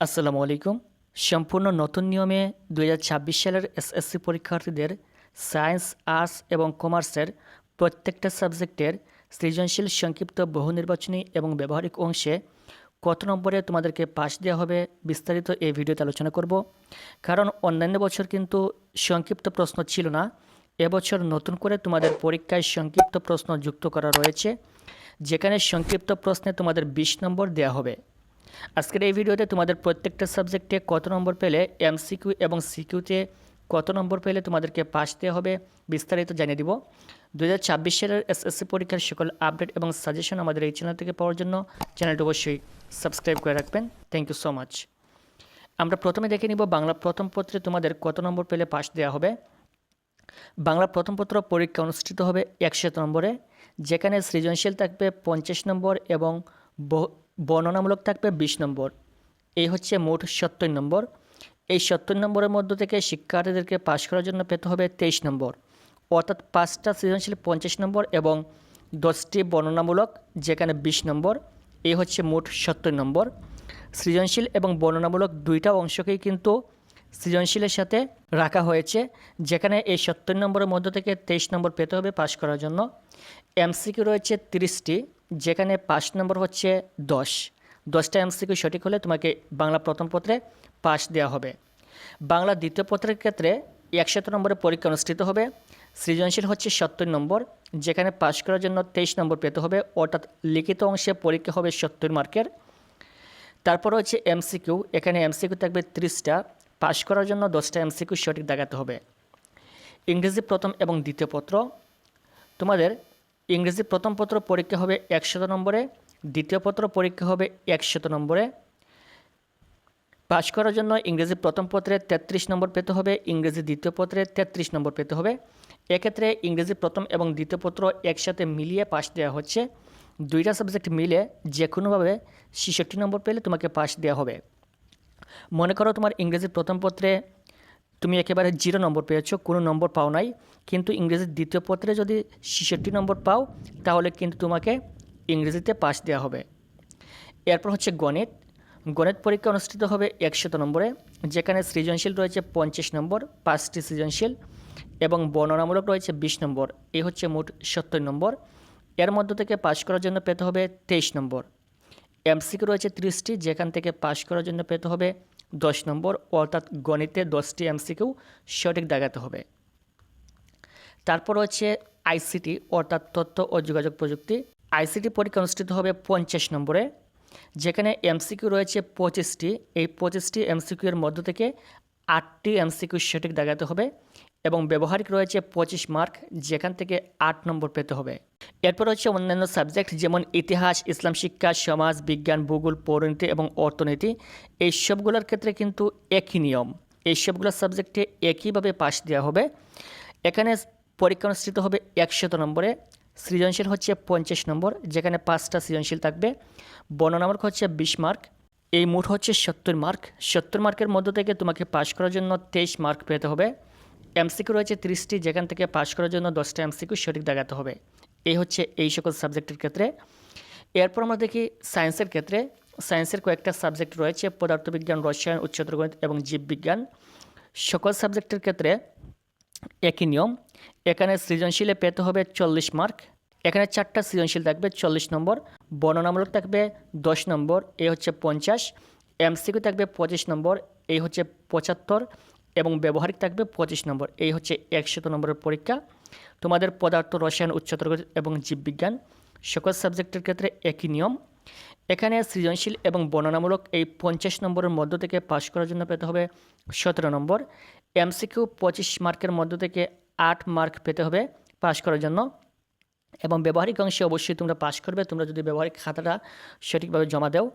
আসসালামু আলাইকুম। সম্পূর্ণ নতুন নিয়মে ২০২৬ সালের এসএসসি পরীক্ষার্থীদের সায়েন্স, আর্টস এবং কমার্সের প্রত্যেকটা সাবজেক্টের সৃজনশীল সংক্ষিপ্ত বহুনির্বাচনী এবং ব্যবহারিক অংশে কত নম্বরে তোমাদেরকে পাস দেওয়া হবে বিস্তারিত এই ভিডিওতে আলোচনা করব। কারণ অন্যান্য বছর কিন্তু সংক্ষিপ্ত প্রশ্ন ছিল না, এবছর নতুন করে তোমাদের পরীক্ষায় সংক্ষিপ্ত প্রশ্ন যুক্ত করা রয়েছে, যেখানে সংক্ষিপ্ত প্রশ্নে তোমাদের 20 নম্বর দেওয়া হবে। আজকের এই ভিডিওতে তোমাদের প্রত্যেকটা সাবজেক্টে কত নম্বর পেলে এমসিকিউ এবং সিকিউতে কত নম্বর পেলে তোমাদেরকে পাস দেওয়া হবে বিস্তারিত জানিয়ে দিব। ২০২৬ সালের এসএসসি পরীক্ষার সকল আপডেট এবং সাজেশন আমাদের এই চ্যানেল থেকে পাওয়ার জন্য চ্যানেলটি অবশ্যই সাবস্ক্রাইব করে রাখবেন। Thank you so much. আমরা প্রথমে দেখে নিব বাংলা প্রথম পত্রে তোমাদের কত নম্বর পেলে পাস দেওয়া হবে। বাংলা প্রথম পত্র পরীক্ষা অনুষ্ঠিত হবে 100 নম্বরে, যেখানে সৃজনশীল থাকবে 50 নম্বর এবং বর্ণনামূলক থাকবে 20 নম্বর। এই হচ্ছে মোট 70 নম্বর। এই 70 নম্বরের মধ্য থেকে শিক্ষার্থীদেরকে পাশ করার জন্য পেতে হবে 23 নম্বর, অর্থাৎ 5টা সৃজনশীল 50 নম্বর এবং 10টি বর্ণনামূলক যেখানে 20 নম্বর। এই হচ্ছে মোট 70 নম্বর। সৃজনশীল এবং বর্ণনামূলক দুইটা অংশকেই কিন্তু সৃজনশীলের সাথে রাখা হয়েছে, যেখানে এই 70 নম্বরের মধ্য থেকে 23 নম্বর পেতে হবে পাশ করার জন্য। এমসিকিউ রয়েছে 30টি, যেখানে 5 নম্বর হচ্ছে 10টা এমসিকিউ সঠিক হলে তোমাকে বাংলা প্রথম পত্রে পাস দেওয়া হবে। বাংলা দ্বিতীয় পত্রের ক্ষেত্রে 100 নম্বরের পরীক্ষা অনুষ্ঠিত হবে। সৃজনশীল হচ্ছে 70 নম্বর, যেখানে পাস করার জন্য 23 নম্বর পেতে হবে, অর্থাৎ লিখিত অংশে পরীক্ষা হবে 70 মার্কের। তারপর হচ্ছে এমসিকিউ, এখানে এমসিকিউ থাকবে 30টা, পাস করার জন্য 10টা এমসিকিউ সঠিক দেখাতে হবে। ইংরেজি প্রথম এবং দ্বিতীয় পত্র, তোমাদের ইংরেজি প্রথম পত্র পরীক্ষা হবে 100 নম্বরে, দ্বিতীয় পত্র পরীক্ষা হবে 100 নম্বরে। পাস করার জন্য ইংরেজি প্রথম পত্রে 33 নম্বর পেতে হবে, ইংরেজি দ্বিতীয় পত্রে 33 নম্বর পেতে হবে। এক্ষেত্রে ইংরেজি প্রথম এবং দ্বিতীয় পত্র একসাথে মিলিয়ে পাস দেওয়া হচ্ছে। দুইটা সাবজেক্ট মিলে যে কোনোভাবে 66 নম্বর পেলে তোমাকে পাস দেওয়া হবে। মনে করো তোমার ইংরেজি প্রথম পত্রে তুমি একেবারে 0 নম্বর পেয়েছো, কোনো নম্বর পাও নাই, কিন্তু ইংরেজির দ্বিতীয় পত্রে যদি 66 নম্বর পাও তাহলে কিন্তু তোমাকে ইংরেজিতে পাস দেওয়া হবে। এরপর হচ্ছে গণিত পরীক্ষা অনুষ্ঠিত হবে 100 নম্বরে, যেখানে সৃজনশীল রয়েছে 50 নম্বর, 5টি সৃজনশীল এবং বর্ণনামূলক রয়েছে 20 নম্বর। এই হচ্ছে মোট 70 নম্বর। এর মধ্য থেকে পাস করার জন্য পেতে হবে 23 নম্বর। এমসিকিউ রয়েছে 30টি, যেখান থেকে পাস করার জন্য পেতে হবে 10 নম্বর, অর্থাৎ গণিতে 10টি এমসিকিউ সঠিক দেখাতে হবে। তারপর হচ্ছে আইসিটি, অর্থাৎ তথ্য ও যোগাযোগ প্রযুক্তি। আইসিটি পরীক্ষা অনুষ্ঠিত হবে 50 নম্বরে, যেখানে এমসিকিউ রয়েছে 25টি। এই 25টি এমসিকিউ এর মধ্য থেকে 8টি এমসিকিউ সঠিক দেখাতে হবে এবং ব্যবহারিক রয়েছে 25 মার্ক, যেখান থেকে 8 নম্বর পেতে হবে। এরপর হচ্ছে অন্যান্য সাবজেক্ট, যেমন ইতিহাস, ইসলাম শিক্ষা, সমাজ বিজ্ঞান, ভূগোল, পৌরনীতি এবং অর্থনীতি। এই সবগুলোর ক্ষেত্রে কিন্তু একই নিয়ম, এই সবগুলো সাবজেক্টে একইভাবে পাস দেওয়া হবে। এখানে পরীক্ষা অনুষ্ঠিত হবে 100 নম্বরে। সৃজনশীল হচ্ছে 50 নম্বর, যেখানে 5টা সৃজনশীল থাকবে। বর্ণনামূলক হচ্ছে 20 মার্ক। এই মোট হচ্ছে 70 মার্ক। 70 মার্কের মধ্য থেকে তোমাকে পাস করার জন্য 23 মার্ক পেতে হবে। এমসিকিউ রয়েছে 30টি, যেখান থেকে পাস করার জন্য 10টা এমসিকিউ সঠিক দেখাতে হবে। এই হচ্ছে এই সকল সাবজেক্টের ক্ষেত্রে। এরপর আমরা দেখি সায়েন্সের ক্ষেত্রে। সায়েন্সের কয়েকটা সাবজেক্ট রয়েছে, পদার্থবিজ্ঞান, রসায়ন, উচ্চতর গণিত এবং জীববিজ্ঞান। সকল সাবজেক্টের ক্ষেত্রে একই নিয়ম। এখানে সৃজনশীলে পেতে হবে 40 মার্ক। এখানে 4টা সৃজনশীল থাকবে 40 নম্বর, বর্ণনামূলক থাকবে 10 নম্বর, এই হচ্ছে 50। এমসিকিউ থাকবে 25 নম্বর, এই হচ্ছে 75 এবং ব্যবহারিক থাকবে 25 নম্বর। এই হচ্ছে 100 নম্বরের পরীক্ষা। তোমাদের পদার্থ, রসায়ন, উচ্চতর গণিত এবং জীববিজ্ঞান সকল সাবজেক্টের ক্ষেত্রে একই নিয়ম। এখানে সৃজনশীল এবং বর্ণনামূলক এই 50 নম্বরের মধ্য থেকে পাস করার জন্য পেতে হবে 17 নম্বর। এমসিকিউ 25 মার্কের মধ্য থেকে 8 মার্ক পেতে হবে পাস করার জন্য এবং ব্যবহারিক অংশে অবশ্যই তোমরা পাস করবে তোমরা যদি ব্যবহারিক খাতাটা সঠিকভাবে জমা দাও।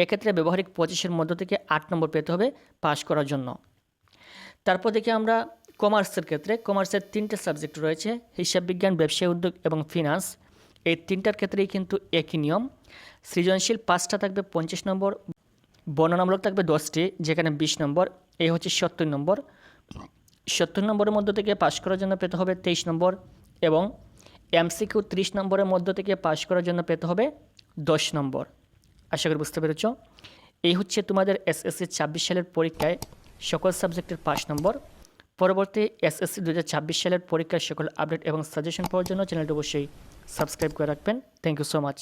এক্ষেত্রে ব্যবহারিক 25-এর মধ্য থেকে 8 নম্বর পেতে হবে পাস করার জন্য। তারপর দেখি আমরা কমার্সের ক্ষেত্রে। কমার্সের 3টে সাবজেক্ট রয়েছে, হিসাব বিজ্ঞান, ব্যবসায় উদ্যোগ এবং ফিনান্স। এই 3টার ক্ষেত্রেই কিন্তু একই নিয়ম। সৃজনশীল 5টা থাকবে 50 নম্বর, বর্ণনামূলক থাকবে 10টি, যেখানে 20 নম্বর। এই হচ্ছে 70 নম্বর। 70 নম্বরের মধ্য থেকে পাস করার জন্য পেতে হবে 23 নম্বর এবং এমসিকিউ 30 নম্বরের মধ্য থেকে পাস করার জন্য পেতে হবে 10 নম্বর। আশা করি বুঝতে পেরেছ। এই হচ্ছে তোমাদের এসএসসি 26 সালের পরীক্ষায় সকল সাবজেক্টের 5 নম্বর। পরবর্তী এসএসসি 2026 সালের পরীক্ষার সকল আপডেট এবং সাজেশন পাওয়ার জন্য চ্যানেলটি অবশ্যই সাবস্ক্রাইব করে রাখবেন। Thank you so much.